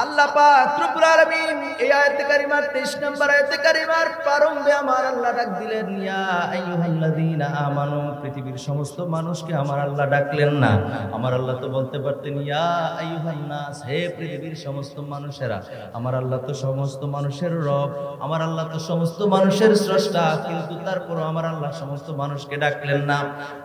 আল্লাহ পাক রব্বুল আলামিন এই আয়াতে কারিমার 23 নম্বর আয়াতে কারিমার প্রারম্ভে আমার আল্লাহ ডাক দিলেন, ইয়া আইয়ুহাল্লাযীনা আমানু, পৃথিবীর সমস্ত মানুষকে আমার আল্লাহ ডাকলেন না। আমার আল্লাহ তো বলতে পারতেন ইয়া আইয়ুহান নাস, হে পৃথিবীর সমস্ত মানুষেরা। আমার আল্লাহ তো সমস্ত মানুষের রব, আমার আল্লাহ তো সমস্ত মানুষের স্রষ্টা, কিন্তু তারপরও আমার আল্লাহ সমস্ত মানুষকে ডাকলেন না।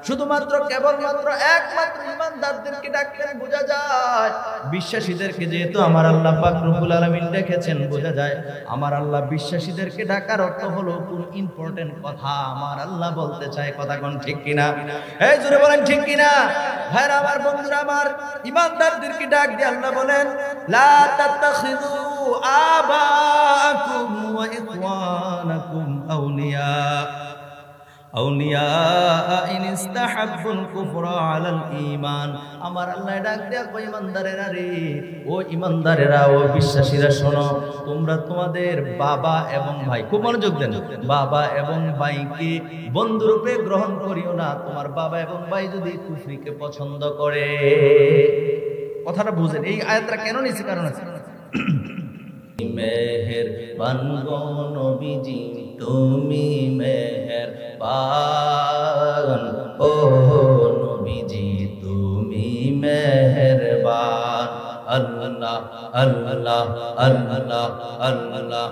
শুধুমাত্র কেবলমাত্র একমাত্র ঈমানদারদেরকে ডাকলেন। বোঝা যায় বিশ্বাসীদেরকে যেহেতু আমার আল্লাহ পাক রব্বুল আলামিন ডেকেছেন, বোঝা যায় আমার আল্লাহ বিশ্বাসীদেরকে ডাকার অর্থ হলো কোন ইম্পর্টেন্ট কথা আমার আল্লাহ বলতে চায়। কথা কোন ঠিক কিনা? এই জোরে বলেন ঠিক কিনা? ভাইরা আমার, বন্ধুরা আমার, ঈমানদারদেরকে ডাক দিয়ে আল্লাহ বলেন, লা তাত্তাখিযু আবাআকুম ওয়া ইখওয়ানাকুম আউলিয়া ইন ইস্তাহাব্বুল কুফরা আলাল ঈমান। আমার আল্লাহ ডাক দেয়া কই, ঈমানদারেরা রে, ও ঈমানদারেরা, ও বিশ্বাসীরা শোনো, তোমরা তোমাদের বাবা এবং ভাই, খুব মনোযোগ দেন, বাবা এবং ভাইকে বন্ধুরূপে গ্রহণ করিও না। তোমার বাবা এবং ভাই যদি কুফরিকে পছন্দ করে, কথাটা বুঝেন। এই আয়াতটা কেন নিয়েছি? কারণ আছে, মেহেরবান গো নবীজি, তুমি মেহেরবান, ও নবীজি তুমি মেহেরবান। আল্লাহ আল্লাহ আল্লাহ আল্লাহ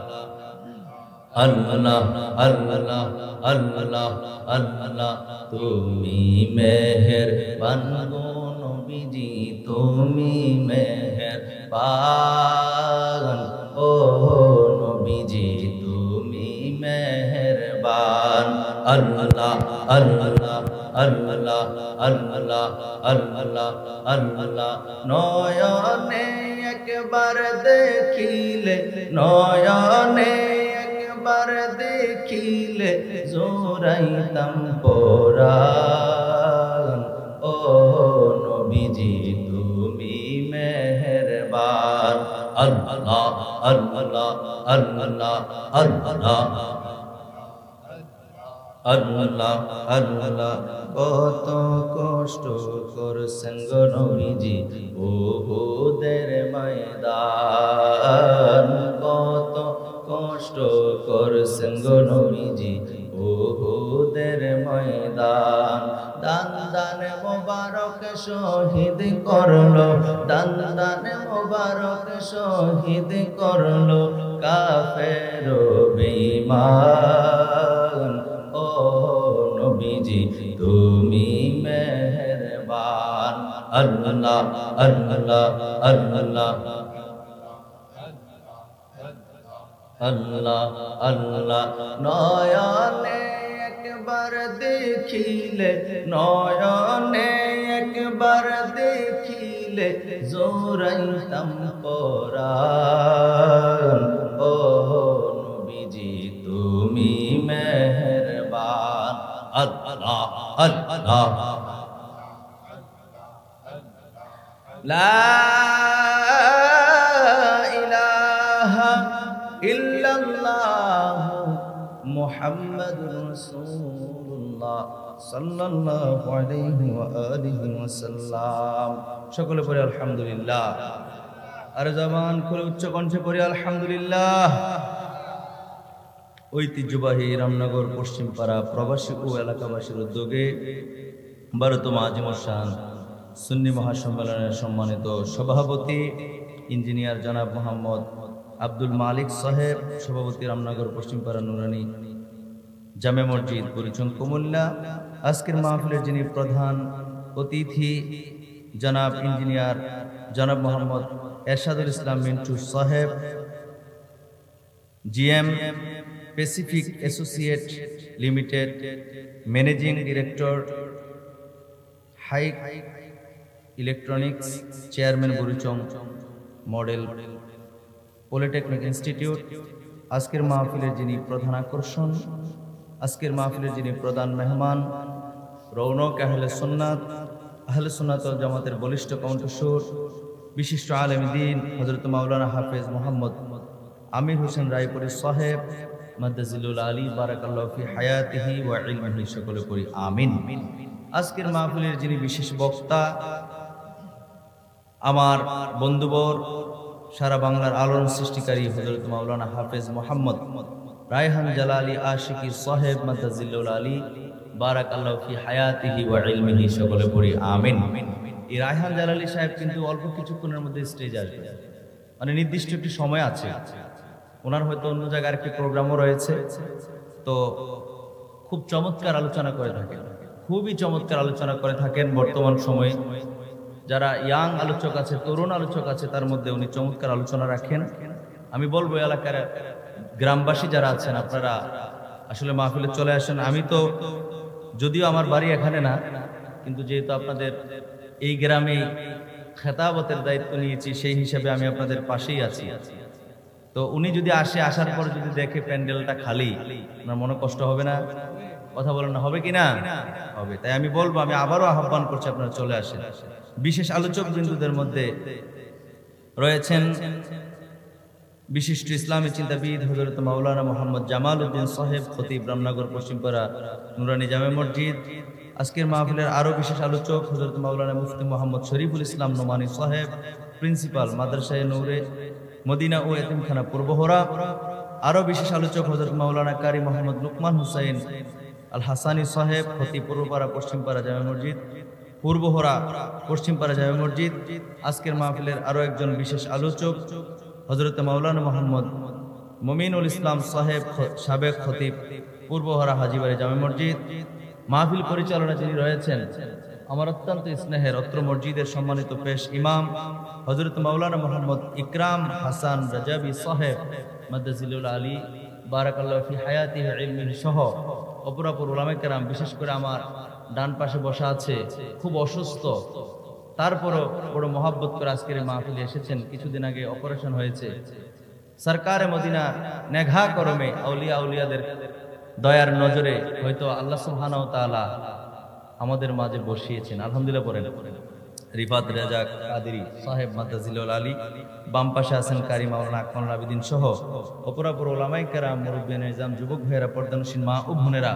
আল্লাহ আল্লাহ আল্লাহ আল্লাহ, তুমি মেহেরবান গো নবীজি, তুমি মেহেরবান, ও নবীজি তুমি মেহেরবান। আল্লাহ আল্লাহ আল্লাহ আল্লাহ আল্লাহ আল্লাহ, নয়নে একবার দেখিলে, নয়নে একবার দেখিলে জোরাইতাম পরাণ, ও নবীজি তুমি মেহেরবান। আল্লাহ আল্লাহ আল্লাহ আল্লাহ আল্লাহ আল্লাহ, কত কষ্ট করছেন গো নবীজি উহুদের ময়দান, কত কষ্ট করছেন গো নবীজি উহুদের ময়দান। দান দান মোবারক শহীদ করলো, দান দান মোবারক শহীদ করলো কাফের বেঈমান, ও নবীজি তুমি মেহেরবান। আল্লাহ আল্লাহ আল্লাহ আল্লাহ আল্লাহ, নয়নে একবার দেখিলে, নয়নে একবার দেখিলে জোরাইতাম পরাণ, ও নবীজি তুমি মেহেরবান। আল্লাহ আল্লাহ লা ইলাহা ইল্লাল্লাহ মুহাম্মাদুর রাসূলুল্লাহ সাল্লাল্লাহু আলাইহি ওয়া আলিহি ওয়াসাল্লাম। সকলে পড়ে আলহামদুলিল্লাহ। আর জবান খুলে উচ্চ কণ্ঠে পড়ে আলহামদুলিল্লাহ। ঐতিহ্যবাহী রামনগর পশ্চিমপাড়া প্রবাসী ও এলাকাবাসীর উদ্যোগে 12তম আজিমুশান সুন্নি মহাসম্মেলনের সম্মানিত সভাপতি ইঞ্জিনিয়ার জনাব মোহাম্মদ আব্দুল মালিক সাহেব, সভাপতি রামনগর পশ্চিমপাড়া নুরানি জামে মসজিদ বুড়িচং কুমিল্লা। আজকের মাহফিলের যিনি প্রধান অতিথি জনাব ইঞ্জিনিয়ার জনাব মোহাম্মদ এরশাদুল ইসলাম মিন্টু সাহেব, GM Pacific Associate Limited, managing director Hi Electronics, chairman Burichang model polytechnic institute. আজকের মাহফিলের যিনি প্রধান আকর্ষণ, আজকের মাহফিলের যিনি প্রধান মেহমান, রৌনক আহলে সুন্নাত ওয়াল জামাতের বলিষ্ঠ কণ্ঠস্বর, বিশিষ্ট আলেম দ্বীন হযরত মাওলানা হাফেজ মোহাম্মদ আমির হোসেন রায়পুরি সাহেব মাদ্দাজিলুল আলী বারাকাল্লাহু ফি হায়াতিহি ওয়া ইলমিহি। সকলে পড়ি আমিন। আজকের মাহফিলের যিনি বিশেষ বক্তা, আমার বন্ধুবর সারা বাংলার আলোড়ন সৃষ্টিকারী হযরত মাওলানা হাফেজ মোহাম্মদ রায়হান জালালি আশিকি সাহেব মাদাজিল্লুল আলী বারাকাল্লাহু ফি হায়াতিহি ওয়া ইলমিহি, সকলে পড়ি আমিন। এই রায়হান জালালি সাহেব কিন্তু অল্প কিছুক্ষণের মধ্যে স্টেজে আসবে, মানে নির্দিষ্ট একটি সময় আছে, ওনার হয়তো অন্য জায়গায় একটি প্রোগ্রামও রয়েছে। তো খুব চমৎকার আলোচনা করে থাকেন, খুবই চমৎকার আলোচনা করে থাকেন। বর্তমান সময়ে যারা ইয়াং আলোচক আছে, তরুণ আলোচক আছে, তার মধ্যে উনি চমৎকার আলোচনা রাখেন। আমি বলবো এলাকার গ্রামবাসী যারা আছেন, আপনারা আসলে মাহফিলে চলে আসেন। আমি তো যদিও আমার বাড়ি এখানে না, কিন্তু যেহেতু আপনাদের এই গ্রামে খেতাবতের দায়িত্ব নিয়েছি, সেই হিসাবে আমি আপনাদের পাশেই আছি। তো উনি যদি আসার পর যদি দেখে প্যান্ডেলটা খালি, আপনার মনে কষ্ট হবে না? কথা বলেন না, হবে কি না? হবে। তাই আমি বলবো, আমি আবারও আহ্বান করছি আপনারা চলে আসেন। বিশেষ আলোচক বিন্দুদের মধ্যে রয়েছেন বিশিষ্ট ইসলামী চিন্তাবিদ হযরত মাওলানা মোহাম্মদ জামাল উদ্দিন সাহেব, খতিব রামনগর পশ্চিমপাড়া নুরানি জামে মসজিদ। আজকের মাহফিলের আরো বিশেষ আলোচক হযরত মাওলানা মুফতি মোহাম্মদ শরীফুল ইসলাম নোমানী সাহেব, প্রিন্সিপাল মাদ্রাসায়ে নূরে মদিনা ও এতিমখানা পূর্বহরা। আরো বিশেষ আলোচক হযরত মাওলানা কারি মোহাম্মদ লুকমান হুসাইন আল হাসানি সাহেব, খতিব পূর্বপাড়া পশ্চিমপাড়া জামে মসজিদ, পূর্বহরা পশ্চিমপাড়া জামে মসজিদ। আজকের মাহফিলের আরো একজন বিশেষ আলোচক হযরত মাওলানা মোহাম্মদ মুমিনুল ইসলাম সাহেব, সাবেক খতিব পূর্বহরা হাজীবাড়ি জামে মসজিদ। মাহফিল পরিচালনা যিনি রয়েছেন আমার অত্যন্ত স্নেহের অত্র মসজিদের সম্মানিত পেশ ইমাম হযরত মাওলানা মোহাম্মদ ইকরাম হাসান রাজাবি সাহেব মাদাজিলুল আলী বারাকাল্লাহু ফি হায়াতিহি ওয়া ইলমিহি সহ অপরাপর উলামায়ে কেরাম। বিশেষ করে আমার ডান পাশে বসা আছে, খুব অসুস্থ, তারপরও বড় মহাব্বত করে আজকের এই মাহফিলে এসেছেন। কিছুদিন আগে অপারেশন হয়েছে। সরকারে মদিনা নেঘা করমে আউলিয়া আউলিয়াদের দয়ার নজরে হয়তো আল্লাহ সুবহানাহু ওয়া তাআলা আমাদের মাঝে বসিয়েছেন। আলহামদুলিল্লাহ পড়েন। রিফাত রাজা কাদেরী সাহেব মাদাজিলুল আলী, বাম পাশে আছেন কারি মাওলানা আকমল আবিদিন সহ অপরাপর উলামায়ে কেরাম, মুরব্বিয়ানে নিজাম, যুবক ভাইয়েরা, পর্দানশীল মা ও বোনেরা,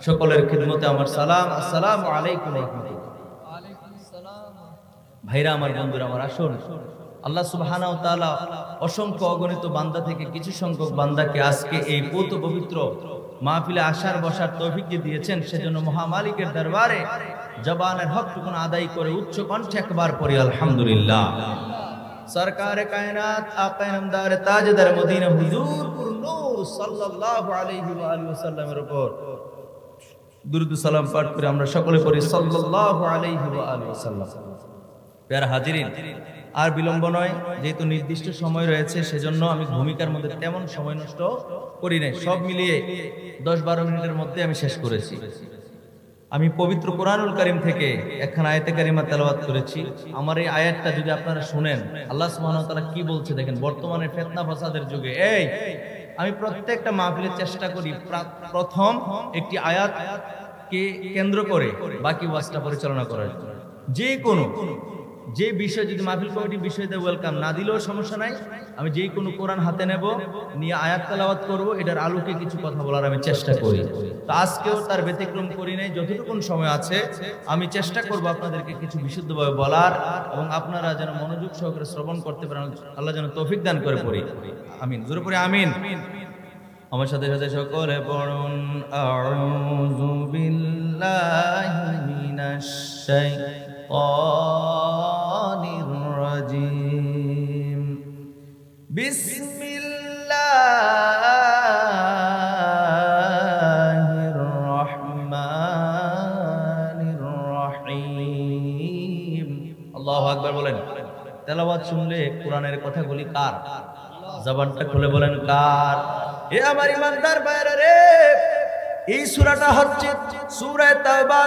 সকলের খিদমতে আমার সালাম। আসসালামু আলাইকুম ওয়া রাহমাতুল্লাহ। ভাইরা আমার, বন্ধুরা আমার, আসুন আল্লাহ সুবহানাহু ওয়া তাআলা অসংখ্য অগণিত বান্দা থেকে কিছু সংখ্যক বান্দাকে আজকে এই পবিত্র পবিত্র মাহফিলে আসার বসার তৌফিক দিয়েছেন। সেজন্য মহামালিকের দরবারে জবানের হকটুকুন আদায় করে উচ্চ কণ্ঠে একবার পড়ি আলহামদুলিল্লাহ। সরকারে কায়নাত আকা নামদার তাজদার মদিনা হুজুর পুর নূর সাল্লাল্লাহু আলাইহি ওয়া আলিহি ওয়াসাল্লামের উপর দুরূদ সালাম পাঠ করে আমরা সকলে পড়ি সাল্লাল্লাহু আলাইহি ওয়া আলিহি ওয়াসাল্লাম। প্যারা হাজিরিন, আর বিলম্ব নয়, যেহেতু নির্দিষ্ট সময় রয়েছে সেজন্য আমি ভূমিকার মধ্যে তেমন সময় নষ্ট করি নাই। সব মিলিয়ে 10-12 মিনিটের মধ্যে আমি শেষ করেছি। আমি পবিত্র কোরআনুল কারীম থেকে একখানা আয়াতে কারিমা তেলাওয়াত করেছি। আমার এই আয়াতটা যদি আপনারা শুনেন, আল্লাহ সুবহানাহু ওয়া তাআলা কি বলছে দেখেন। বর্তমানে ফিতনা ফাসাদের যুগে আমি প্রত্যেকটা মাহফিলে চেষ্টা করি প্রথম একটি আয়াতকে কেন্দ্র করে বাকি ওয়াজটা পরিচালনা করার। যে বিষয় যদি মাহফিল কমিটি বিষয় দেয় ওয়েলকাম, না দিলেও সমস্যা নাই। আমি যেই কোনো কোরআন হাতে নেব, নিয়ে আয়াত তেলাওয়াত করব, এটার আলোকে কিছু কথা বলার আমি চেষ্টা করি। তো আজকেও তার ব্যতিক্রম করি নাই। যতটুকু সময় আছে আমি চেষ্টা করব আপনাদেরকে কিছু বিশুদ্ধভাবে বলার, এবং আপনারা যেন মনোযোগ সহকারে শ্রবণ করতে পারেন। আল্লাহ যেন তৌফিক দান করে পড়ি আমিন। জোরে পড়ি আমিন। আমার সাথে সাথে সকলে পড়ুন আউযু বিল্লাহি মিনাশ শাইতানির রাজিম। বিসমিল্লাহির রহমানির রহিম। আল্লাহু আকবার বলেন। তেলাওয়াত শুনলে কোরআনের কথাগুলি কার? জবানটা খুলে বলেন কার? এ আমার ইমানদার ভাইরা রে, এই সূরাটা হচ্ছে সূরা তাওবা।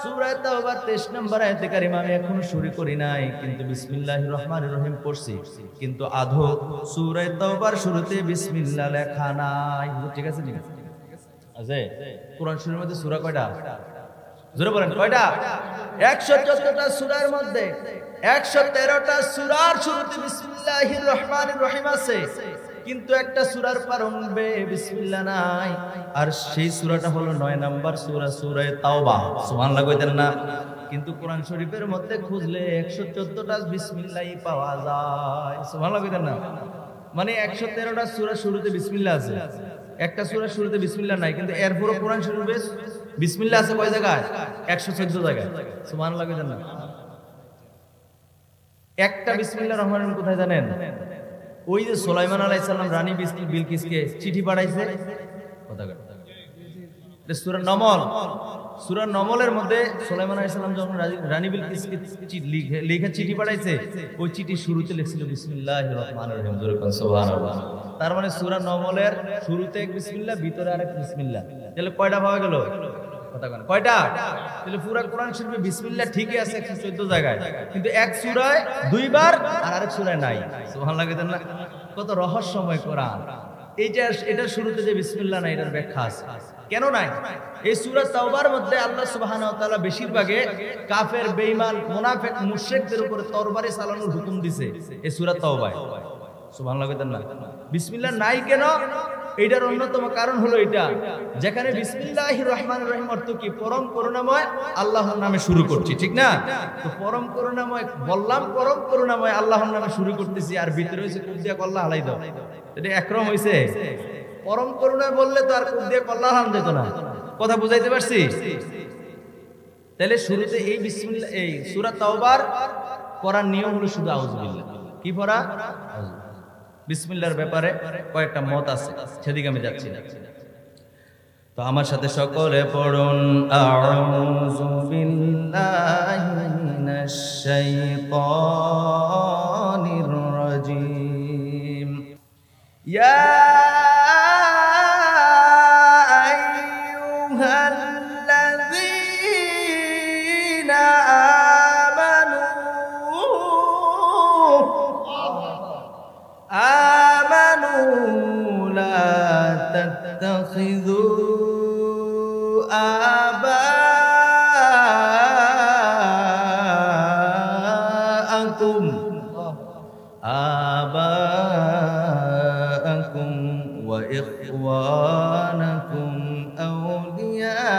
সূরা তাওবার 23 নম্বর আয়াতে কারিমা আমি এখনো শুরু করি নাই, কিন্তু বিসমিল্লাহির রহমানির রহিম পড়ছি। কিন্তু আধো সূরা তাওবার শুরুতে বিসমিল্লাহ লেখা নাই। ঠিক আছে? ঠিক আছে। কোরআন শরীফের মধ্যে সূরা কয়টা? জোরে বলেন কয়টা? 114টা সূরার মধ্যে 113টা সূরার শুরুতে বিসমিল্লাহির রহমানির রহিম আছে, কিন্তু একটা সূরার প্রারম্ভে বিসমিল্লাহ নাই। আর সেই সূরাটা হলো 9 নম্বর সূরা, সূরা তাওবা। সুবহানাল্লাহ কইতেন না? কিন্তু কোরআন শরীফের মধ্যে খুঁজলে 114টা বিসমিল্লাহ পাওয়া যায়। সুবহানাল্লাহ না, মানে 113টা সূরা শুরুতে বিসমিল্লাহ আছে, একটা সূরা শুরুতে বিসমিল্লাহ নাই, কিন্তু এরপরও কোরআন শরীফে বিসমিল্লাহ আছে কয় জায়গায়? 114 জায়গায়। সুবহানাল্লাহ না। একটা বিসমিল্লাহির রহমানির রহিম কোথায় জানেন? ওই যে সুলাইমান আলাইহিস সালাম রানী বিলকিসকে চিঠি পাঠাইছে, কথা এটা সূরা নমল। সূরা নমলের মধ্যে সুলাইমান আলাইহিস সালাম যখন রানী বিলকিসকে লিখে চিঠি পাঠাইছে, ওই চিঠি শুরুতে লিখছিল বিসমিল্লাহির রহমানির রহিম। জোরে কোন সুবহানাল্লাহ। তার মানে সূরা নমলের শুরুতে এক বিসমিল্লাহ, ভিতরে আরেক বিসমিল্লাহ। তাহলে কয়টা পাওয়া গেল? কথা কোন কয়টা? তাহলে পুরো কোরআন শরীফে বিসমিল্লাহ ঠিকই আছে 114 জায়গায়, কিন্তু এক সূরায় দুইবার আর আরেক সূরায় নাই। সুবহানাল্লাহ না। কত রহস্যময় কোরআন। এটা শুরুতে যে বিসমিল্লাহ নাই, এটার ব্যাখ্যা আছে কেন নাই। এই সূরা তাওবার মধ্যে আল্লাহ সুবহানাহু ওয়া তাআলা বেশিরভাগে কাফের, বেঈমান, মুনাফিক, মুশরিকদের উপরে তরবারি চালানোর হুকুম দিয়েছে এই সূরা তাওবায়। সুবহানাল্লাহ না। বিসমিল্লাহ নাই কেন? এটার অন্যতম কারণ হলো এটা, যেখানে বিসমিল্লাহির রহমানির রহিম অর্থ কি? পরম করুণাময় আল্লাহর নামে শুরু করছি, ঠিক না? তো পরম করুণাময় বললাম, পরম করুণাময় আল্লাহর নামে শুরু করতেছি, আর ভিতরে হইছে কুফ দিয়া কল্লা হালাই দাও। এটা একরকম হইছে। পরম করুণা বললে তো আর কুফ দিয়া কল্লা হালান যেত না। কথা বুঝাইতে পারছি? তাহলে শুরুতে এই বিসমিল্লাহ, এই সূরা তাওবার পড়ার নিয়ম হলো শুধু আউযুবিল্লাহ। কি পড়া? বিসমিল্লাহর ব্যাপারে কয়েকটা মত আছে, সেদিকে আমি যাচ্ছি না। তো আমার সাথে সকলে পড়ুন, আউযু বিল্লাহি মিনাশ শাইতানির রাজীম। ইয়া আইয়ুহাল্লাযীনা آمنوا لا تتخذوا آباءكم وإخوانكم أولياء।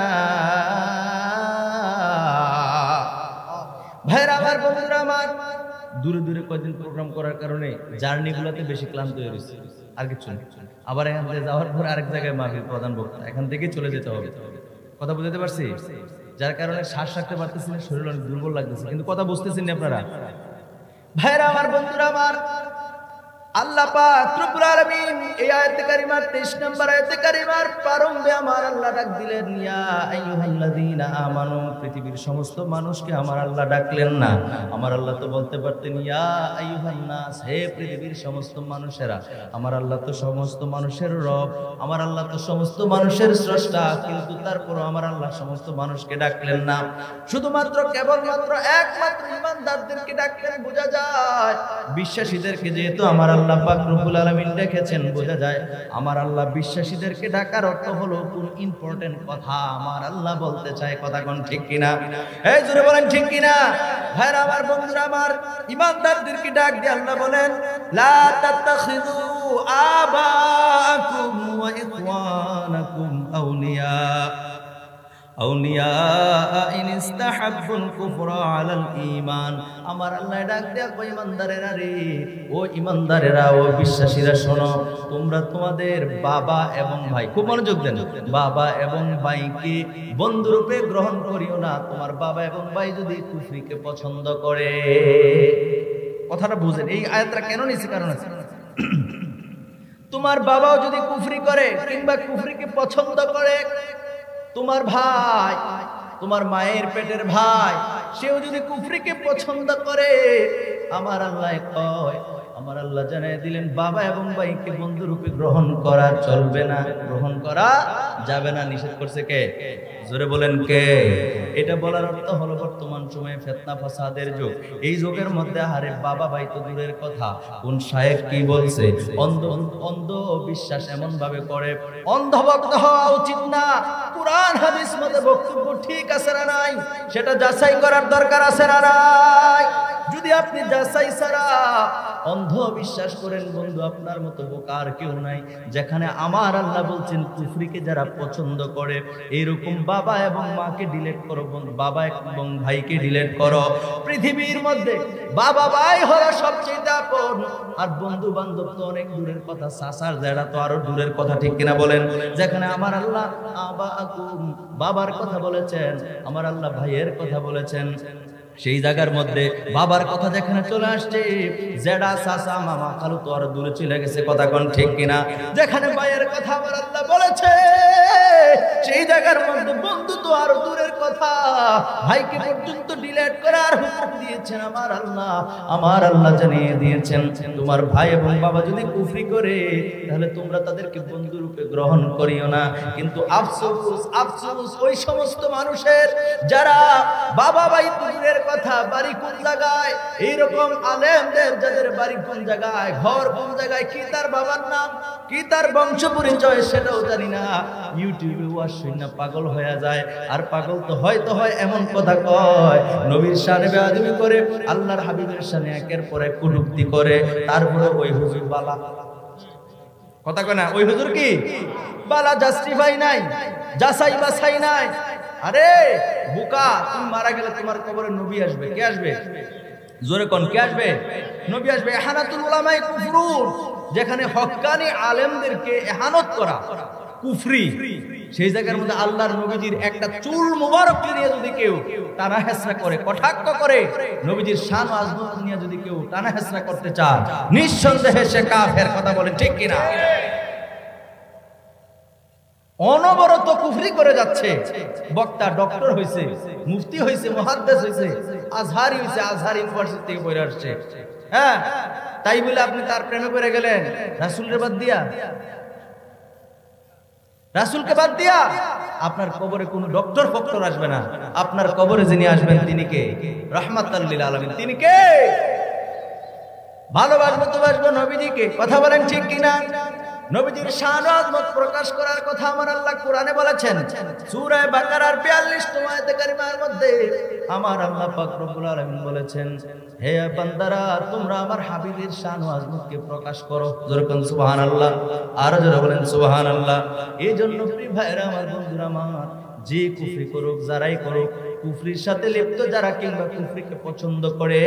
ভাইরা আমার, বন্ধুরা আমার, দূরে দূরে কয়েকদিন প্রোগ্রাম করার কারণে জার্নিগুলোতে বেশি ক্লান্ত হয়ে রয়েছে, আর কিছু না। আবার এখান থেকে যাওয়ার পর আরেক জায়গায় মাহফিল, প্রধান বক্তা, এখান থেকেই চলে যেতে হবে। কথা বুঝতে পারছি? যার কারণে শ্বাস রাখতে পারতেছি না, শরীর অনেক দুর্বল লাগতেছে, কিন্তু কথা বুঝতেছেন না আপনারা। ভাইরা আমার, বন্ধুরা আমার, আল্লাহ পাক রব্বুল আলামিন এই আয়াতে কারিমার 23 নম্বর আয়াতে কারিমার প্রারম্ভে আমার আল্লাহ ডাক দিলেন, ইয়া আইয়ুহাল্লাযীনা আমানু। পৃথিবীর সমস্ত মানুষকে আমার আল্লাহ ডাকলেন না। আমার আল্লাহ তো বলতে পারতেন ইয়া আইয়ুহান নাস, হে পৃথিবীর সমস্ত মানুষেরা। আমার আল্লাহ তো সমস্ত মানুষের রব, আমার আল্লাহ তো সমস্ত মানুষের স্রষ্টা, কিন্তু তারপরও আমার আল্লাহ সমস্ত মানুষকে ডাকলেন না। শুধুমাত্র কেবলমাত্র একমাত্র ঈমানদারদেরকে ডাকলেন। বোঝা যায় বিশ্বাসীদেরকে যেহেতু আমার আল্লাহ পাক রব্বুল আলামিন ডেকেছেন, বোঝা যায় আমার আল্লাহ বিশ্বাসীদেরকে ডাকার অর্থ হলো কোন ইম্পর্টেন্ট কথা আমার আল্লাহ বলতে চায়। কথা কোন ঠিক কিনা? এই জোরে বলেন ঠিক কিনা? ভাইরা আমার, বন্ধুরা আমার, ঈমানদারদেরকে ডাক দিয়ে আল্লাহ বলেন, লা তাত্তাখিযু আবাআকুম ওয়া ইখওয়ানাকুম আউলিয়া ইন ইস্তাহাব্বুল কুফরা আলাল ঈমান। আমার আল্লাহ ডাক দেয়া কই, ঈমানদারেরা রে, ও ঈমানদারেরা, ও বিশ্বাসীরা শোনো, তোমরা তোমাদের বাবা এবং ভাই, খুব মনোযোগ দেন, বাবা এবং ভাইকে বন্ধুরূপে গ্রহণ করিও না। তোমার বাবা এবং ভাই যদি কুফরিকে পছন্দ করে, কথাটা বুঝেন, এই আয়াতটা কেন নিছি? কারণ আছে। তোমার বাবাও যদি কুফরি করে কিংবা কুফরিকে পছন্দ করে, তোমার ভাই, তোমার মায়ের পেটের ভাই, সেও যদি কুফরিকে পছন্দ করে, আমার আল্লাহ কয়, আমার আল্লাহ জানিয়ে দিলেন বাবা এবং ভাইকে বন্ধুরূপে গ্রহণ করা চলবে না, গ্রহণ করা যাবে না। নিষেধ করছে কে? জোরে বলেন কে? এটা বলার অর্থ হলো বর্তমান সময়ে ফিতনা ফাসাদের যুগ। এই যুগের মধ্যে আরে বাবা ভাই তো দূরের কথা, কোন শায়েখ কি বলছে, অন্ধ বিশ্বাস এমন ভাবে করে, অন্ধভক্ত হওয়া উচিত না। কুরআন হাদিস মতে বক্তব্য ঠিক আছে না নাই, সেটা যাচাই করার দরকার আছে না নাই? যদি আপনি যাচাই ছাড়া অন্ধ বিশ্বাস করেন বন্ধু, আপনার মতো বোকা আর কেউ নাই। যেখানে আমার আল্লাহ বলছেন কুফরিকে যারা পছন্দ করে, এরকম বাবা এবং মাকে ডিলিট করো, বাবা এবং ভাইকে ডিলিট করো। পৃথিবীর মধ্যে বাবা ভাই হলো সবচেয়ে আপন, আর বন্ধু বান্ধব তো অনেক দূরের কথা, সাসার জায়গা তো আরো দূরের কথা, ঠিক কিনা বলেন? যেখানে আমার আল্লাহ বাবার কথা বলেছেন, আমার আল্লাহ ভাইয়ের কথা বলেছেন, সেই জায়গার মধ্যে বাবার কথা যেখানে চলে আসছে, জেডা চাচা মামা খালু তো আরো দূরে চলে গেছে, কথা কোন ঠিক কিনা? যেখানে ভাইয়ের কথা আমার আল্লাহ বলেছে, সেই জায়গার মধ্যে বন্ধু তো আরো দূরের কথা, ভাইকে পর্যন্ত ডিলিট করার হুকুম দিয়েছেন আমার আল্লাহ। আমার আল্লাহ জানিয়ে দিয়েছেন, তোমার ভাই এবং বাবা যদি কুফরি করে, তাহলে তোমরা তাদেরকে বন্ধু রূপে গ্রহণ করিও না। কিন্তু আফসোস আফসোস ওই সমস্ত মানুষের যারা বাবা ভাই দূরের কথা, বাড়ি কোন জায়গায়, এইরকম আলেমদের যাদের বাড়ি কোন জায়গায়, ঘর কোন জায়গায়, কি তার বাবার নাম, কি তার বংশ পরিচয় সেটাও জানি না, ইউটিউবে ওয়াজ শুনে পাগল হয়ে যায়। আর পাগল তো হয় এমন কথা কয়, নবীর শানে বেয়াদবি করে, আল্লাহর হাবিবের শানে একের পর এক কটূক্তি করে, তারপরে ওই হুজুর বালা কথা কয় না, ওই হুজুর কি বালা জাস্টিফাই নাই, যাচাই বাছাই নাই। আরে বোকা, তুমি মারা গেলে তোমার কবরে নবী আসবে। কে আসবে? জোরে কোন, কে আসবে? নবী আসবে। ইহানাতুল উলামায়ে কুফরুন, যেখানে হক্কানি আলেমদেরকে ইহানত করা কুফরি, সেই জায়গার মধ্যে আল্লাহর নবীজির একটা চুল মুবারক নিয়ে যদি কেউ টানা হেসরা করে, কটাক্ষ করে, নবীজির শান ও আজমত নিয়ে যদি কেউ টানা হেসরা করতে চায়, নিঃসন্দেহে সে কাফের, কথা বলে ঠিক কিনা? অনবরত কুফরি করে যাচ্ছে। বক্তা ডক্টর হইছে, মুফতি হইছে, মুহাদ্দিস হইছে, আজহারি হইছে, আজহার ইউনিভার্সিটি থেকে পড়ে আসছে। হ্যাঁ, তাই বলে আপনি তার প্রেমে পড়ে গেলেন রাসূলের বাদ দিয়া, রাসূলকে বাদ দিয়া? আপনার কবরে কোনো ডক্টর ফক্টর আসবে না, আপনার কবরে যিনি আসবেন তিনি কে? রাহমাতাল লিল আলামিন। তিনি কে? ভালোবাসবো তো বাসবো নবীজিকে, কথা বলেন ঠিক কিনা? নবীজির শান ও আজমত প্রকাশ করার কথা আমার আল্লাহ কোরআনে বলেছেন, সূরা বাকারার 42 আয়াতে কারিমার মধ্যে আমার আল্লাহ পাক রব্বুল আলামিন বলেছেন, হে বান্দারা, তোমরা আমার হাবিবের শান ও আজমতকে প্রকাশ করো। জোরে বলেন সুবহানাল্লাহ, আর জোরে বলেন সুবহানাল্লাহ। এই জন্য প্রিয় ভাইরা আমার, বন্ধুরা আমার, যে কুফরি করুক, যারাই করুক, কুফরির সাথে লিপ্ত যারা কিংবা কুফরিকে পছন্দ করে,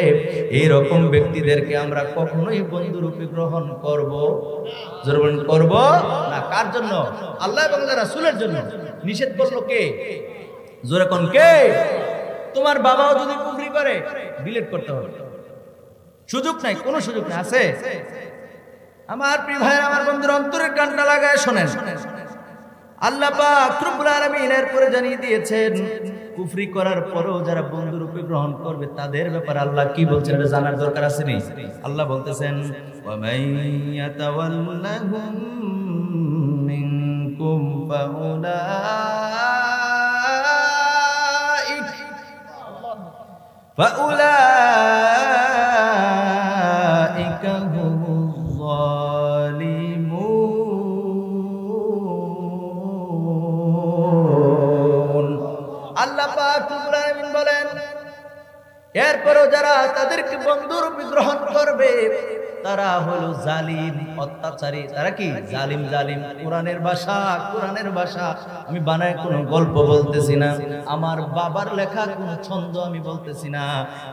এই রকম ব্যক্তিদেরকে আমরা কখনোই বন্ধু রূপে গ্রহণ করব করব না। কার জন্য? আল্লাহ এবং রাসূলের জন্য। নিষেধ করলো কে? জোরে কোন কে? তোমার বাবাও যদি কুফরি করে, ডিলিট করতে হবে, সুযোগ নাই, কোনো সুযোগ নাই। আছে? আমার প্রিয় ভাইরা আমার, বন্ধুরা, অন্তরের কানটা লাগায় শোনেন। আল্লাহ পাক রব্বুল আলামিন এরপরে জানিয়ে দিয়েছেন, কুফরি করার পরেও যারা বন্ধু রূপে গ্রহণ করবে তাদের ব্যাপারে আল্লাহ কি বলছেন এটা জানার দরকার আছে নি? আল্লাহ বলতেছেন, ওয়া মাইয়াতাওয়াল্লাহুম মিনকুম ফাউলাইকা হুমুয যালিমুন। আল্লাহ পাক রব্বুল আলামিন বলেন, এরপরও যারা তাদেরকে বন্ধুরূপে গ্রহণ করবে তারা হলো জালিম, অত্যাচারী। তারা কি? জালিম। জালিম কোরআনের ভাষা, কোরআনের ভাষা। আমি বানায় কোনো গল্প বলতেছি না, আমার বাবার লেখা কোনো ছন্দ আমি বলতেছি না।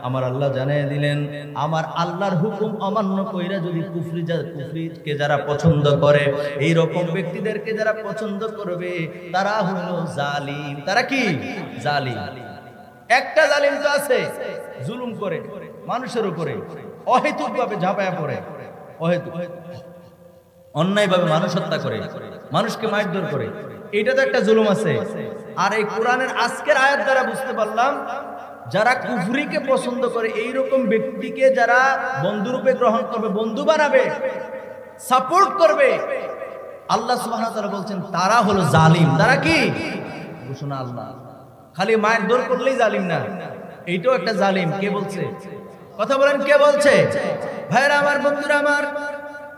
আমার আল্লাহ জানিয়ে দিলেন, আমার আল্লাহর হুকুম অমান্য কইরা যদি কুফরিকে যারা পছন্দ করে, এই রকম ব্যক্তিদেরকে যারা পছন্দ করবে তারা হলো জালিম। তারা কি? জালিম। একটা জালিম তো আছে, জুলুম করে মানুষের উপরে, অহেতুক ভাবে ঝাঁপায়া পড়ে, অহেতুক অন্যায় ভাবে মানুষ হত্যা করে, মানুষকে মারধর করে, এটা তো একটা জুলুম আছে। আর এই কোরআনের আজকের আয়াত দ্বারা বুঝতে পারলাম, যারা কুফরিকে পছন্দ করে, এইরকম ব্যক্তিকে যারা বন্ধুরূপে গ্রহণ করবে, বন্ধু বানাবে, সাপোর্ট করবে, আল্লাহ সুবহানাহু ওয়া তাআলা বলছেন তারা হলো জালিম। তারা কি? ঘোষণা আল্লাহ। খালি মায়ের দৌড় করলেই জালিম না, এইটাও একটা জালিম। কে বলছে? কথা বলেন, কে বলছে? ভাইরা আমার, বন্ধুরা আমার,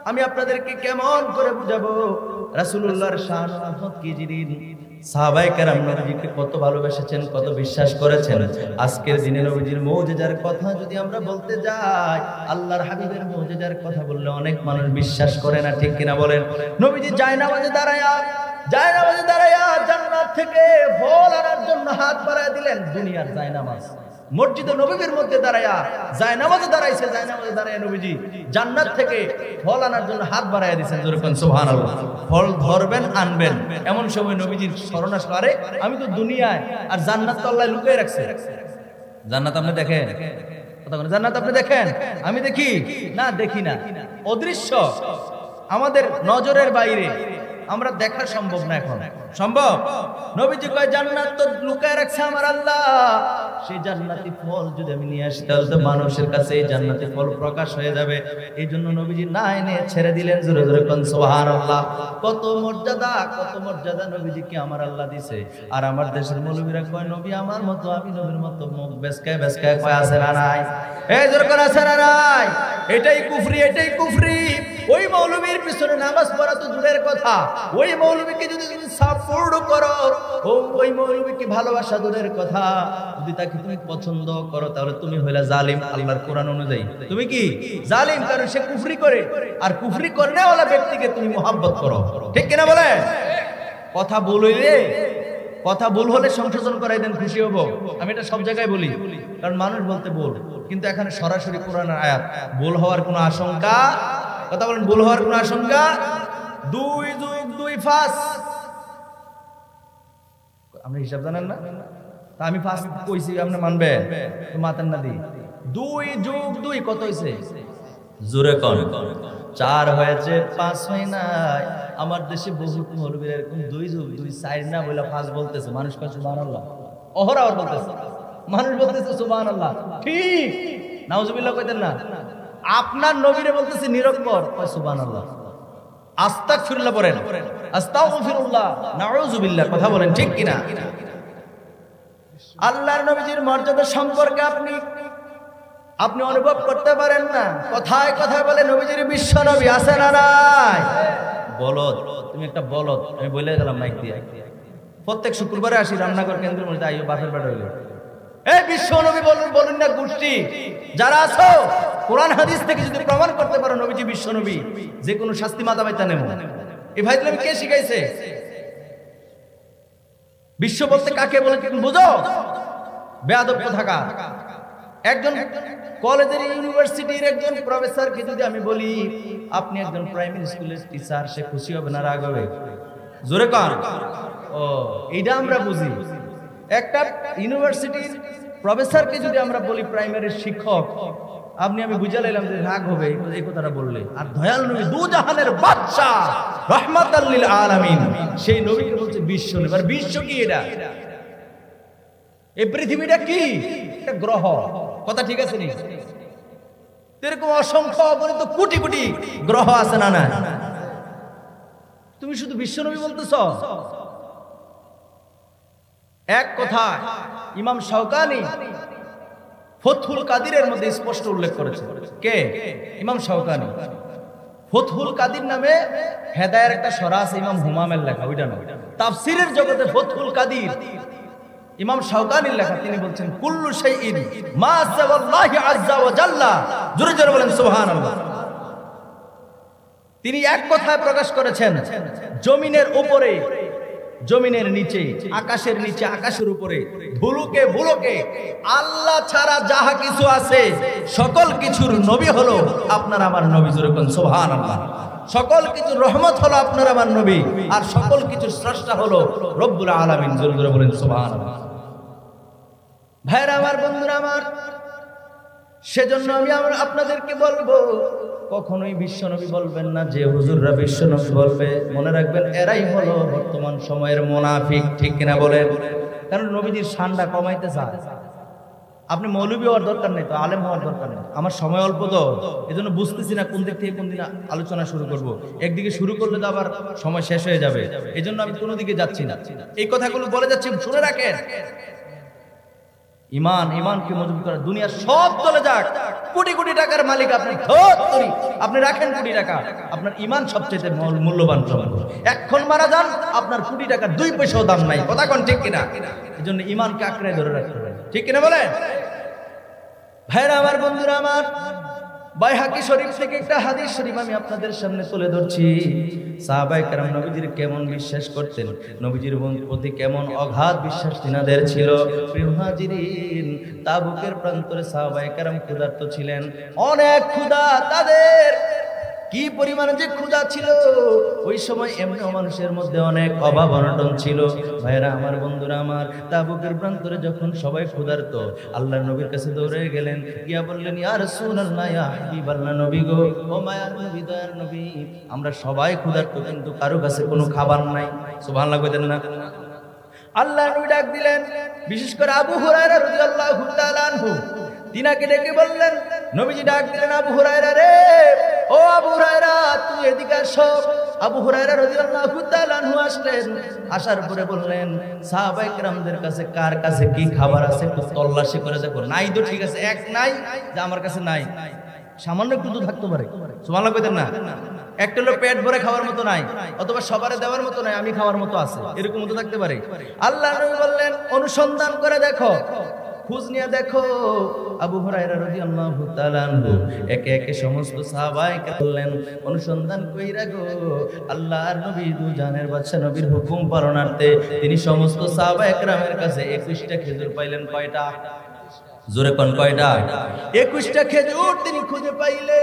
আমি আপনাদেরকে কেমন করে বুঝাবো রাসূলুল্লাহর শান আজমত কি জিনিস, সাহাবায়ে কেরাম নবীজিকে কত ভালোবেসেছেন, কত বিশ্বাস করেছেন। আজকের দিনে নবীজির মুজিজার কথা যদি আমরা বলতে যাই, আল্লাহর হাবিবের মুজিজার কথা বললে অনেক মানুষ বিশ্বাস করে না, ঠিক কিনা বলেন? নবীজি জায়নামাজে দাঁড়ায়া জান্নাত থেকে ফল আনার জন্য হাত বাড়ায় দিলেন। দুনিয়ার জায়নামাজ, মসজিদে নববীর মধ্যে দাঁড়ায়া জায়নামাজে দাঁড়ায় নবীজি জান্নাত থেকে ফল আনার জন্য হাত বাড়ায় দিয়েছেন। যেরকম সুবহানাল্লাহ, ফল ধরবেন আনবেন, এমন সময় নবীজির স্মরণ আসলো, আরে আমি তো দুনিয়ায়, আর জান্নাত তো আল্লাহ লুকিয়ে রাখছে। জান্নাত আপনি দেখেন? জান্নাত আপনি দেখেন? আমি দেখি না, দেখি না, অদৃশ্য, আমাদের নজরের বাইরে, আমরা দেখা সম্ভব না। এখন সম্ভব? নবীজি কয় জান্নাত তো লুকায় রাখছে আমার আল্লাহ, সেই জান্নাতি ফল যদি আমি নিয়ে আসি তাহলে তো মানুষের কাছে এই জান্নাতি ফল প্রকাশ হয়ে যাবে। এই জন্য নবীজি না এনে ছেড়ে দিলেন। জোরে জোরে কোন সুবহানাল্লাহ। কত মর্যাদা নবীজিকে আমার আল্লাহ দিছে। আর আমার দেশের মৌলবীরা কয় নবী আমার মতো, আমি নবীর মতো, মুখ বেসকায় কয় আছে না নাই? এই জোরে কোন আছে না নাই? এটাই কুফরি। ওই মৌলবীর পিছনে নামাজ পড়া তো দূরের কথা, ওই মৌলবীকে যদি তুমি সাপোর্ট করো, ওই মৌলবীকে ভালোবাসা দূরের কথা, যদি তাকে তুমি পছন্দ করো তাহলে তুমি হইলা জালিম। আল্লাহর কোরআন অনুযায়ী তুমি কি জালিম? কারণ সে কুফরি করে, আর কুফরি করনেওয়ালা ব্যক্তিকে তুমি মুহাব্বত করো, ঠিক কিনা বলে? কথা ভুল হলে সংশোধন করাই দেন, খুশি হবো। আমি এটা সব জায়গায় বলি, কারণ মানুষ বলতে ভুল, কিন্তু এখানে সরাসরি কোরআনের আয়াত, ভুল হওয়ার কোনো আশঙ্কা, কথা বলেন, ভুল হওয়ার কোনো আশঙ্কা? 2 + 2 5, আপনি হিসাব জানেন না? তা আমি 5 কইছি, আপনি মানবেন তো? মাতেন না দি। 2 + 2 কত হইছে? জোরে কোন? 4 হয়েছে, 5 হয় নাই। আমার দেশে বহুত মৌলবীরা এরকম 2 + 2 4 না বলে 5 বলতেছে। মানুষ কয় সুবহানাল্লাহ, ওহরাও বলতেছে, মানুষ বলতেছে সুবহানাল্লাহ, ঠিক। নাউজুবিল্লাহ কইতেন না? আপনার নবীরে বলতেছে নিরক্ষর, কয় সুবহানাল্লাহ। আস্তাগফিরুল্লাহ পড়েন, আস্তাগফিরুল্লাহ, নাউজুবিল্লাহ, কথা বলেন ঠিক কিনা? আল্লাহর নবীজির মর্যাদা সম্পর্কে আপনি অনুভব করতে পারেন না। কথায় বলে নবীজির বিশ্ব নবী আছে না নাই? বলদ, তুমি একটা বলদ, আমি বলে গেলাম মাইক দিয়ে। প্রত্যেক শুক্রবারে আসি রান্নাঘর কেন্দ্রের মধ্যে, আইও বাপের বাড়ি হইলো, এই বিশ্ব নবী বলুন না গোষ্ঠী যারা আছো, কোরআন হাদিস থেকে যদি প্রমাণ করতে পারো নবীজি বিশ্ব নবী, যে কোনো শাস্তি মাথা বাইতা নেব। এই ভাই তুমি কে শিখাইছে? বিশ্ব বলতে কাকে বলে তুমি বুঝো? বেয়াদব থাকা একজন কলেজের, ইউনিভার্সিটির একজন প্রফেসরকে যদি আমি বলি আপনি একজন প্রাইমারি স্কুলের টিচার, সে খুশি হবে না রাগ হবে? জোরে কান। ও, এইটা আমরা বুঝি। একটা ইউনিভার্সিটির প্রফেসরকে যদি আমরা বলি প্রাইমারির শিক্ষক, আমি বুঝে লাইলাম যে রাগ হবে এই কথাটা বললে। আর দয়াল নবী, দু জাহানের বাদশা, রাহমাতাল লিল আলামিন, সেই নবীকে বলছে বিশ্ব নবী। আর বিশ্ব কি? এটা এই পৃথিবীটা কি? একটা গ্রহ, কথা ঠিক আছে নি? এরকম অসংখ্য অগণিত কোটি কোটি গ্রহ আছে না? না, তুমি শুধু বিশ্ব নবী বলতেছ। এক কথা ইমাম শাওকানি ফতহুল কাদিরের মধ্যে স্পষ্ট উল্লেখ করেছে। কে? ইমাম শাওকানি। ফতহুল কাদির নামে হেদায়ের একটা সরা আছে, ইমাম হুমামের লেখা, ওইটা না। তাফসীরের জগতে ফতহুল কাদির ইমাম শাওকানির লেখা। তিনি বলছেন কুল্লু শাইইন মা সাওয়াল্লাহি আযজা ওয়া জাল্লা, জোরে জোরে বলেন সুবহানাল্লাহ। তিনি এক কথায় প্রকাশ করেছেন, জমিনের উপরে, জমিনের নিচে, আকাশের নিচে, আকাশের উপরে, ধুলুকে ভুলুকে আল্লাহ ছাড়া যাহা কিছু আছে সকল কিছুর নবী হলো আপনার আমার নবী। জোরে বলেন সুবহানাল্লাহ। সকল কিছুর রহমত হলো আপনার আমার নবী, আর সকল কিছুর স্রষ্টা হলো রব্বুল আলামিন। জোরে জোরে বলেন সুবহানাল্লাহ। ভাইরা আমার, বন্ধুরা আমার, সেজন্য আমি আপনাদেরকে বলবো, কখনোই বিশ্বনবী বলবেন না যে হুজুররা বিশ্বনবী বলবে। মনে রাখবেন, এরাই হলো বর্তমান সময়ের মুনাফিক, ঠিক কিনা বলেন? কারণ নবীজির শানটা কমাইতে চায়। আপনি মৌলবী হওয়ার দরকার নেই, তো আলেম হওয়ার দরকার নেই। আমার সময় অল্প তো, এই জন্য বুঝতেছি না কোন দিক থেকে কোন দিন আলোচনা শুরু করব। একদিকে শুরু করলে তো আবার সময় শেষ হয়ে যাবে, এই জন্য আমি কোনো দিকে যাচ্ছি না। এই কথাগুলো বলে যাচ্ছি, শুনে রাখেন। ইমানকে মজবুত করা, দুনিয়া সব চলে যাক, কোটি কোটি টাকার মালিক আপনি, ধরি আপনি রাখেন কোটি টাকা, আপনার ঈমান সবচেয়ে মূল্যবান সম্পদ। এখন মারা যান, আপনার কোটি টাকার 2 পয়সাও দাম নাই। কথা কোন ঠিক কিনা? এজন্য ঈমানকে আঁকড়ে ধরে রাখতে হবে, ঠিক কিনা বলে? ভাইরা আমার, বন্ধুরা আমার, বাইহাকি শরীফ থেকে একটা হাদিস শরীফ আমি আপনাদের সামনে তুলে ধরছি। সাহাবায়ে কেরাম নবীজির কেমন বিশ্বাস করতেন, নবীজির প্রতি কেমন অগাধ বিশ্বাস তিনাদের ছিল। প্রিয় হাজিরিন, তাবুকের প্রান্তরে সাহাবায়ে কেরাম ক্ষুধার্ত ছিলেন, অনেক ক্ষুধা তাদের। কি পরিমাণে যে ক্ষুধা ছিল, ওই সময় এমনি মানুষের মধ্যে অনেক অভাব অনটন ছিল। ভাইরা আমার, বন্ধুরা আমার, তাবুকের প্রান্তরে যখন সবাই ক্ষুধার্ত, আল্লাহর নবীর কাছে দৌড়ে গেলেন, গিয়া বললেন, ইয়া রাসূলুল্লাহ, ইয়া হাবিবাল্লাহ, নবী গো, ও মায়ার নবী, দয়ার নবী, আমরা সবাই ক্ষুধার্ত, কিন্তু কারো কাছে কোনো খাবার নাই। সুবহানাল্লাহ কইতেন না? আল্লাহর নবী ডাক দিলেন, বিশেষ করে আবু হুরায়রা রাদিয়াল্লাহু তাআলা আনহু, তিনাকে ডেকে বললেন, নবীজি ডাক দিলেন, আবু হুরায়রা রে, ও আবু হুরায়রা, তুমি এদিকে আসো। আবু হুরায়রা রাদিয়াল্লাহু তাআলা আনহু আসলেন, আসার পরে বললেন, সাহাবায়ে কেরামদের কাছে কার কাছে কি খাবার আছে একটু তল্লাশি করে দেখো। নাই তো ঠিক আছে, এক নাই যে আমার কাছে নাই, সামান্য একটু তো থাকতে পারে। সুবহানাল্লাহ কইতেন না? একটা লোক পেট ভরে খাওয়ার মতো নাই, অথবা সবারে দেওয়ার মতো নাই, আমি খাওয়ার মতো আছে, এরকম তো থাকতে পারে। আল্লাহর নবী বললেন, অনুসন্ধান করে দেখো, খোঁজ নিয়ে দেখো। আবু হুরায়রা রাদিয়াল্লাহু তাআলা আনহু একে একে সমস্ত সাহাবায়ে বললেন, অনুসন্ধান কইরা গো, আল্লাহর নবী দুজানের বাদশা নবীর হুকুম পালনার্থে তিনি সমস্ত সাহাবায়ে কেরামের কাছে 21টা খেজুর পাইলেন। কয়টা? জোরে কোন কয়টা? 21টা খেজুর তিনি খুঁজে পাইলেন।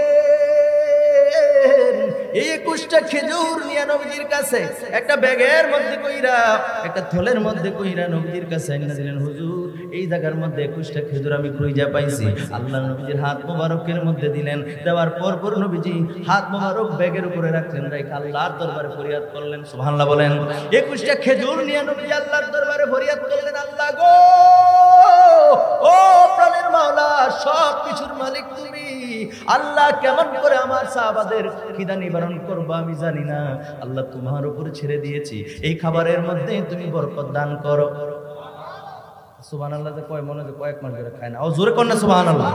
এই 21টা খেজুর নিয়ে নবীজির কাছে একটা ব্যাগের মধ্যে কইরা, একটা থলের মধ্যে কইরা নবীজির কাছে এনে দিলেন। হুজুর, এই জায়গার মধ্যে 21টা খেজুর আমি খুঁজে পাইছি। আল্লাহ নবীজির হাত মোবারকের মধ্যে দিলেন। দেওয়ার পর নবীজি হাত মোবারক ব্যাগের উপরে রাখলেন, রেখে আল্লাহর দরবারে ফরিয়াদ করলেন। সুবহানাল্লাহ বলেন। 21টা খেজুর নিয়ে নবীজি আল্লাহর দরবারে ফরিয়াদ করলেন, আল্লাহ গো, ও প্রাণের মাওলা, সব কিছুর মালিক তুমি। আল্লাহ, কেমন করে আমার সাহাবাদের খিদা নিবারণ করবো আমি জানি না। আল্লাহ, তোমার উপরে ছেড়ে দিয়েছি, এই খাবারের মধ্যে তুমি বরকত দান করো। সুবহানাল্লাহ যে কয় মনে যে কয়েক মাস ধরে খায় না, ও জোরে কর না সুবহানাল্লাহ।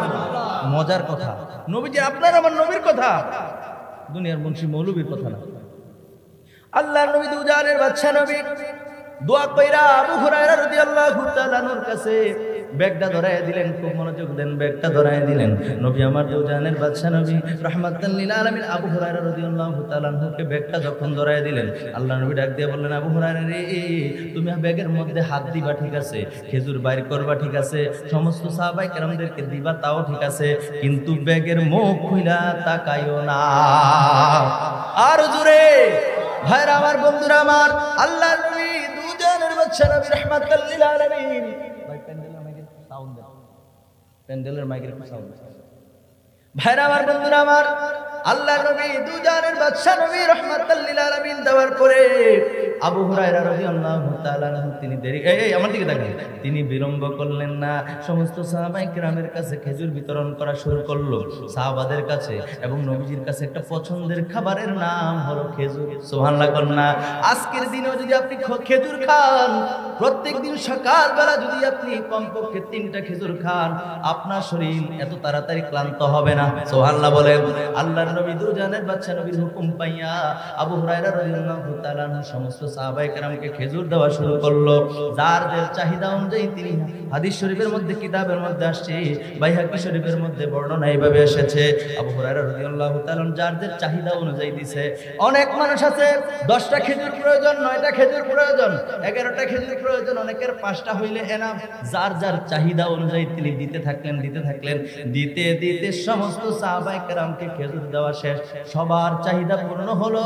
মজার কথা, নবীজি আপনার আমার নবীর কথা, দুনিয়ার মুন্সি মৌলবীর কথা না। আল্লাহর নবী দুজানের বাদশা নবী দোয়া কইরা আবু হুরায়রা রাদিয়াল্লাহু তাআলা আনহুর কাছে ব্যাগটা ধরায় দিলেন। খুব মনোযোগ দেন, ব্যাগটা ধরায় দিলেন। নবী আমার দুজানের বাদশা নবী রাহমাতাল লিল আলামিন আবু হুরায়রা রাদিয়াল্লাহু তাআলা আনহুকে ব্যাগটা যখন ধরায় দিলেন, আল্লাহ নবী ডাক দিয়ে বললেন, আবু হুরায়রা রে, তুমি ব্যাগের মধ্যে হাত দিবা ঠিক আছে, খেজুর বাইর করবা ঠিক আছে, সমস্ত সাহাবায়ে কেরামদেরকে দিবা তাও ঠিক আছে, কিন্তু ব্যাগের মুখ খুইলা তাকাইও না। আর জোরে ভাইরা আমার, বন্ধুরা আমার, আল্লাহর নবী দুজানের বাদশা নবী রাহমাতাল লিল আলামিন, প্যান্ডেলের মাইকের সাউন্ড। ভাইরা আমার, বন্ধুরা আমার, আল্লাহর নবী দুজানের বাদশা নবী রাহমাতাল লিল আলামিন দেওয়ার পরে আবু হুরায়রা রাদিয়াল্লাহু তাআলা আনহু তিনি আমার দিকে তাকান, তিনি বিলম্ব করলেন না। সমস্ত সাহাবায়ে কেরামের কাছে খেজুর বিতরণ করা শুরু করলো, সাহাবাদের কাছে এবং নবীজির কাছে একটা পছন্দের খাবারের নাম হলো খেজুর। সুবহানাল্লাহ কন্যা। আজকের দিনেও যদি আপনি খেজুর খান, প্রত্যেকদিন সকালবেলা যদি আপনি কমপক্ষে 3টা খেজুর খান, আপনার শরীর এত তাড়াতাড়ি ক্লান্ত হবে না। সুবহানাল্লাহ বলেন। আল্লাহর নবী দুজানের বাদশা নবীর হুকুম পাইয়া আবু হুরায়রা রাদিয়াল্লাহু তাআলা সমস্ত সাহাবায়ে কেরামকে খেজুর দেওয়া শুরু করলো। যার যার চাহিদা অনুযায়ী তিনি, হাদিস শরীফের মধ্যে, কিতাবের মধ্যে আসছে, বাইহাকি শরীফের মধ্যে বর্ণনা এইভাবে এসেছে, আবু হুরায়রা রাদিয়াল্লাহু তাআলা যার যার চাহিদা অনুযায়ী দিছে। অনেক মানুষ আছে 10টা খেজুর প্রয়োজন, 9টা খেজুর প্রয়োজন, 11টা খেজুর প্রয়োজন, অনেকের 5টা হইলে এনাফ। যার যার চাহিদা অনুযায়ী তিনি দিতে থাকলেন। দিতে দিতে সমস্ত সাহাবায়ে কেরামকে খেজুর দেওয়া শেষ, সবার চাহিদা পূর্ণ হলো।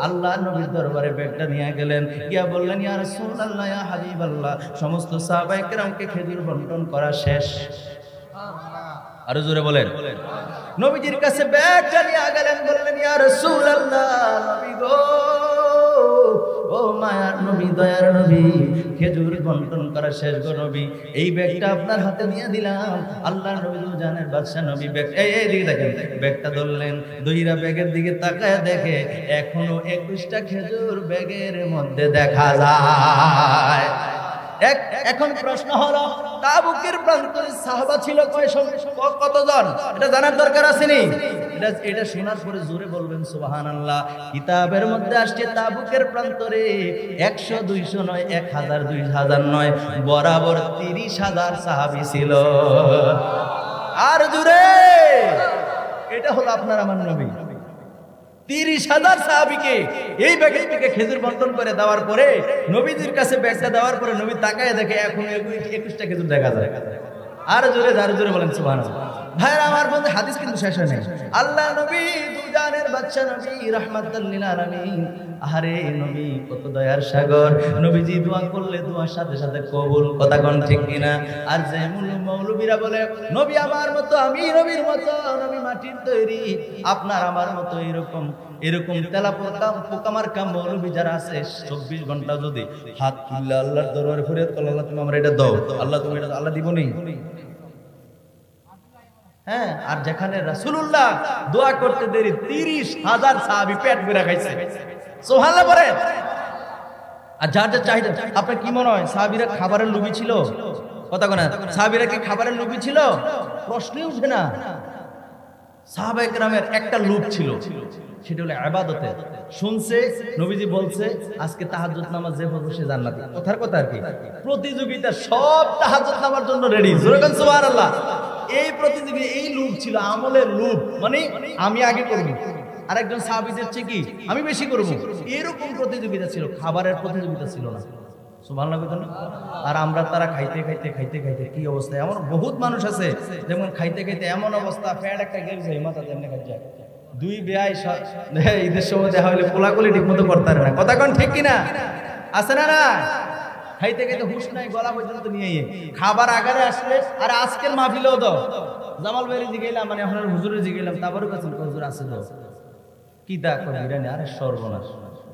আল্লাহ নবীর দরবারে ব্যাগটা নিয়ে গেলেন, গিয়া বললেন, ইয়া রাসূলুল্লাহ, ইয়া হাবিবাল্লাহ, সমস্ত সাহাবায়ে কেরামকে খেজুর বন্টন করা শেষ। আরো জোরে বলেন। নবীজির কাছে ব্যাগটা নিয়ে গেলেন, বললেন, ইয়া রাসূলুল্লাহ, নবী গো, ও মায়ার নবী, দয়ার নবী, খেজুর বন্টন করা শেষ গো নবী, এই ব্যাগটা আপনার হাতে দিয়ে দিলাম। আল্লাহর নবী দুজানের বাদশা নবী ব্যাগ এইদিকে দেখেন, ব্যাগটা ধরলেন, দইরা ব্যাগের দিকে তাকায় দেখে এখনো 21টা খেজুর ব্যাগের মধ্যে দেখা যায়। এখন প্রশ্ন হলো, তাবুকের প্রান্তরে সাহাবা ছিল কতজন, এটা জানার দরকার আছে নি? এটা শোনার পরে জোরে বলবেন সুবহানাল্লাহ। কিতাবের মধ্যে আসছে তাবুকের প্রান্তরে 100 200 নয়, 1000 2000 নয়, বরাবর 30,000 সাহাবী ছিল। আর জোরে, এটা হলো আপনার আমার নবী। 30,000 সাহাবীকে এই ব্যাগের থেকে খেজুর বন্টন করে দেওয়ার পরে, নবীজির কাছে ব্যাগটা দেওয়ার পরে নবী তাকায় দেখে এখন 21টা খেজুর দেখা যায়। আর জোরে জোরে বলেন সুবহানাল্লাহ। ভাইরা আমার বন্ধু, হাদিস কিন্তু শেষ হয় নাই। আল্লাহ নবী দুজানের বাদশা নবী রাহমাতুল লিল আলামিন, আরে নবী কত দয়ার সাগর, নবীজি দোয়া করলে দোয়ার সাথে সাথে কবুল, কথা কোন ঠিক কিনা? আর যে মৌলবীরা বলে নবী আমার মতো, আমি নবীর মতো, নবী মাটির তৈরি, আপনার আমার মতো এরকম তেলা পোকামার কাম মৌলবী যারা আছে, 24 ঘন্টা যদি হাত তুললে আল্লাহর দরবারে ফরিয়াদ করলে, আল্লাহ তুমি আমরা এটা দাও, আল্লাহ তুমি এটা, আল্লাহ দিব নি? হ্যাঁ, আর যেখানে রাসূলুল্লাহ দোয়া করতে দেরি 30,000 সাহাবী পেট ভরে খাইছে। সুবহানাল্লাহ বলেন। আর যার যার চাহিদা, আপনার কি মনে হয় সাহাবীরা খাবারের লোভী ছিল? কথা কোনা, সাহাবীরা কি খাবারের লোভী ছিল? প্রশ্নই উঠে না। সাহাবায়ে কেরামের একটা লোভ ছিল, সেটা হলো ইবাদতে। শুনছে নবীজি বলছে আজকে তাহাজ্জুদ নামাজ যে পড়বে সে জান্নাতি, কথার কথা আর কি। প্রতিযোগিতা, সব তাহাজ্জুদ নামার জন্য রেডি, জোরে বলেন সুবহানাল্লাহ। এই প্রতিযোগিতা, এই লোভ ছিল, আমলের লোভ, মানে আমি আগে করব, আরেকজন সাহাবীদের চেয়ে কি আমি বেশি করব, এরকম প্রতিযোগিতা ছিল, খাবারের প্রতিযোগিতা ছিল না। সুবহানাল্লাহ। আর আমরা তারা খাইতে কি অবস্থা, এমন বহুত মানুষ আছে যেমন খাইতে এমন অবস্থা, ফ্যাট একটা গেছে মাথা তেমনি খাই যায়। দুই বেয়াই ঈদের সময় দেখা হইলে কোলাকুলি ঠিক মতো করতে পারে না, কথা কোন ঠিক কিনা? আছে না? না, খাইতে হুশ নাই, গলা পর্যন্ত নিয়ে খাবার আগারে আসলে। আর আজকের মাহফিলেও তো জামাল ভাইয়ের জিগাইলাম, মানে এখন হুজুরের জিগাইলাম, তারপরে কাছে হুজুর আছে তো কি দা বিরিয়ানি, আরে সর্বনাশ।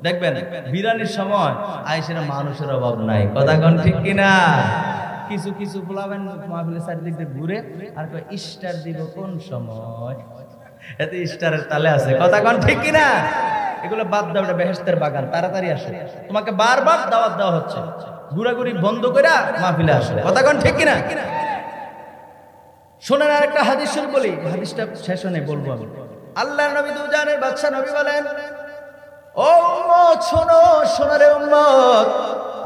দেখবেন বিরিয়ানির সময় আইসেরা মানুষের অভাব নাই, কথা কোন ঠিক কিনা? কিছু বলাবেন মাহফিলের চারিদিক দিয়ে ঘুরে আর স্টার দিব কোন সময়, এতে স্টারের তালে আছে, কথা কোন ঠিক কিনা? এগুলো বাদ দাও, এটা বেহেশতের বাগান, তাড়াতাড়ি আসে। তোমাকে বারবার দাওয়াত দেওয়া হচ্ছে, ঘুরাঘুরি বন্ধ করে মাহফিলে আসে, কথা কোন ঠিক কিনা? শোনেন আর একটা হাদিস বলি, হাদিসটা শেষ হয় বলবো আমি। আল্লাহর নবী দুজানের বাদশা নবী বলেন, ও উম্মত শোনো, শোনারে উম্মত,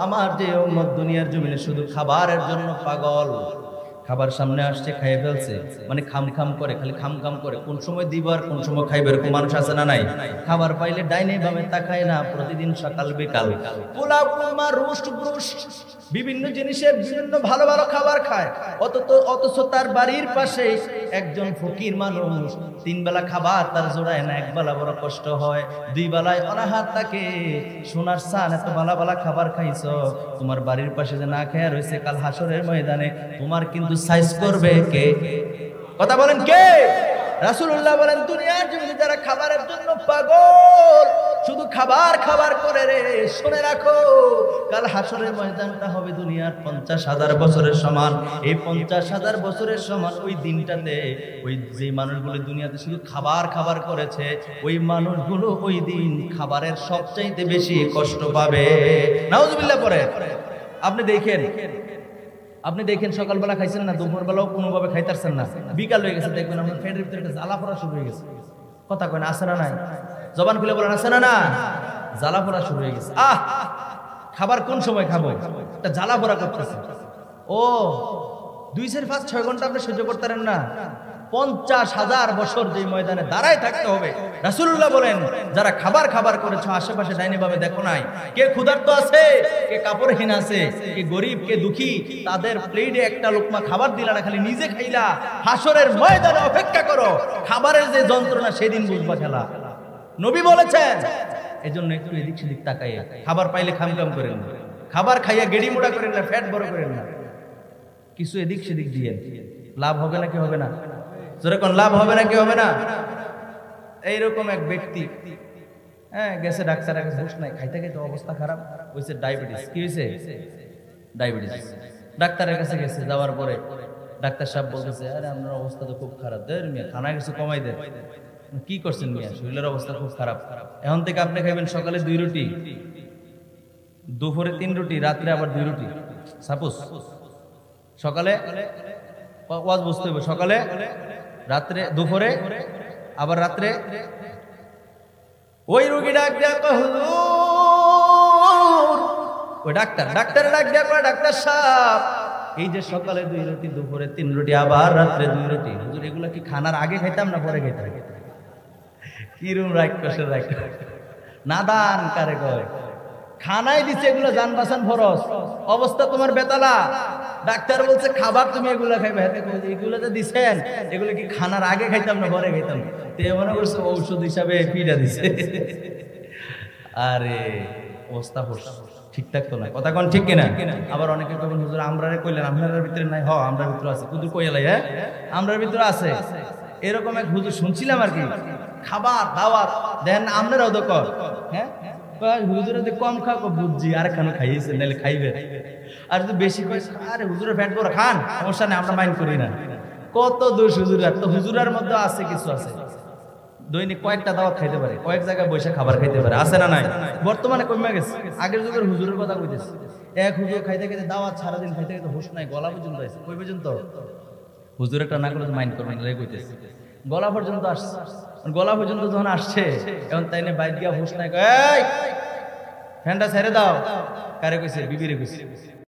আমার যে উম্মত দুনিয়ার জমিনে শুধু খাবারের জন্য পাগল, খাবার সামনে আসছে খাইয়ে ফেলছে, মানে খাম করে, খালি খাম করে, কোন সময় দিব আর কোন সময় খাইবে, এরকম মানুষ আছে না নাই? খাবার পাইলে ডাইনে বামে তাকায় না, প্রতিদিন সকাল বিকাল পোলাও কুরমা রোস্ট ব্রোস্ট বিভিন্ন জিনিসের বিভিন্ন ভালো ভালো খাবার খায়, অথচ তার বাড়ির পাশে একজন ফকির মানুষ, 3 বেলা খাবার তার জোড়ায় না, 1 বেলা বড় কষ্ট হয়, 2 বেলায় অনাহার থাকে। সোনার সান, এত ভালা খাবার খাইছো, তোমার বাড়ির পাশে যে না খেয়ে রয়েছে, কাল হাসরের ময়দানে তোমার কিন্তু সাইজ করবে কে? কথা বলেন কে? রাসূলুল্লাহ বলেন, দুনিয়ার জমিনে যারা খাবারের জন্য পাগল, শুধু খাবার করে রে, শুনে রাখো, কাল হাসরের ময়দানটা হবে দুনিয়ার 50,000 বছরের সমান। এই 50,000 বছরের সমান ওই দিনটাতে ওই যে মানুষগুলো দুনিয়াতে শুধু খাবার করেছে, ওই মানুষগুলো ওই দিন খাবারের সবচাইতে বেশি কষ্ট পাবে। নাউজুবিল্লাহ পড়ে। আপনি দেখেন সকালবেলা খাইছেন না, দুপুরবেলাও কোনোভাবে খাইতারছেন না, বিকাল হয়ে গেছে, দেখবেন আপনার পেটের ভিতরে জ্বালা পোড়া শুরু হয়ে গেছে, কথা কয় না, আছে না নাই? জবান খুলে বলেন, আছে না? জ্বালা পোড়া শুরু হয়ে গেছে। খাবার কোন সময় খাবো, একটা জ্বালা পোড়া করতেছে। ও 2-5-6 ঘন্টা আপনি সহ্য করতে পারেন না, 50,000 বছর যে ময়দানে দাঁড়ায় থাকতে হবে। রাসূলুল্লাহ বলেন, যারা খাবার করেছো, আশেপাশে ডাইনে বামে দেখো নাই, কে ক্ষুধার্ত আছে, কে কাপড়হীন আছে, কে গরিব, কে দুঃখী, তাদের প্লেটে একটা লোকমা খাবার দিলা না, খালি নিজে খাইলা, হাসরের ময়দানে অপেক্ষা করো, খাবারের যে যন্ত্রণা সেদিন বুঝবা খেলা। নবী বলেছেন, এজন্য একটু এদিক সেদিক তাকাইয়া খাবার পাইলে খাম করেন না, খাবার খাইয়া গেড়ি মোড়া করেন না, ফ্যাট বড় করেন না, কিছু এদিক সেদিক দিয়ে লাভ হবে নাকি হবে না? যেরকম লাভ হবে নাকি হবে না? এইরকম এক ব্যক্তি গেছে ডাক্তারের কাছে, হুঁশ নাই, খাইতে অবস্থা খারাপ হয়েছে, ডায়াবেটিস। কি হয়েছে? ডায়াবেটিস। ডাক্তারের কাছে গেছে, যাওয়ার পরে ডাক্তার সাহেব বলতেছে, আরে আপনার অবস্থা তো খুব খারাপ, দেন মিয়া খানা কিছু কমাই দেন। কি করছেন মিয়া? শরীরের অবস্থা খুব খারাপ, এখন থেকে আপনি খাইবেন সকালে 2 রুটি, দুপুরে 3 রুটি, রাত্রে আবার 2 রুটি, সাপোজ সকালে ওয়াজ বুঝতে হবে, সকালে, রাত্রে, দুপুরে, আবার রাত্রে। ওই রোগী ডাক দেয়া কয় হুজুর, ওই ডাক্তার ডাক দেয়া কয় ডাক্তার সাহেব, এই যে সকালে 2 রুটি, দুপুরে 3 রুটি, আবার রাত্রে 2 রুটি, হুজুর এগুলা কি খানার আগে খাইতাম না পরে খাইতাম? কিরম রাক্ষসের রাক্ষস, নাদান কারে কয়, খানাই দিচ্ছে এগুলো জান বাঁচান ফরজ, অবস্থা তোমার বেতালা। ডাক্তার বলছে খাবার তুমি এগুলা খাইবে, এগুলো তো দিচ্ছেন, এগুলো কি খানার আগে খাইতাম না পরে খাইতাম? তে মনে করছে ঔষধ হিসাবে পিঠা দিছে। আরে অবস্থা ঠিকঠাক তো না, কথা কোন ঠিক কিনা? আবার অনেকে কখন হুজুর আমরারে কইলেন, আমরার ভিতরে নাই, আমরার ভিতরে আছে, হুজুর কইলাই, হ্যাঁ আমরার ভিতরে আছে। এরকম এক হুজুর শুনছিলাম আর কি, খাবার দাওয়াত দেন আমরাও তো কর, হ্যাঁ হুজুরে কম খাও বুঝছি, আর খানো খাইয়েছে নাহলে খাইবে, আর যদি বেশি খাই আরে হুজুরের ফ্যাট বড় খান, সমস্যা নেই, আমরা মাইন্ড করি না। কত দোষ হুজুরার, তো হুজুরার মধ্যে আছে কিছু আছে, দৈনিক কয়েকটা দাওয়াত খাইতে পারে, কয়েক জায়গায় বসে খাবার খাইতে পারে, আছে না নাই? বর্তমানে কমে গেছে, আগের যুগের হুজুরের কথা কইতেছে, এক হুজুর খাইতে খাইতে দাওয়াত সারাদিন খাইতে খাইতে হুশ নাই, গলা পর্যন্ত আছে, কই পর্যন্ত? হুজুর একটা না করলে মাইন্ড করবেন কইতেছে, গলা পর্যন্ত আসছে, গলা পর্যন্ত যখন আসছে এখন তাই না বাইর গিয়া হুশ নাই, এই ফ্যানটা ছেড়ে দাও, কারে কইছে? বিবিরে কইছে।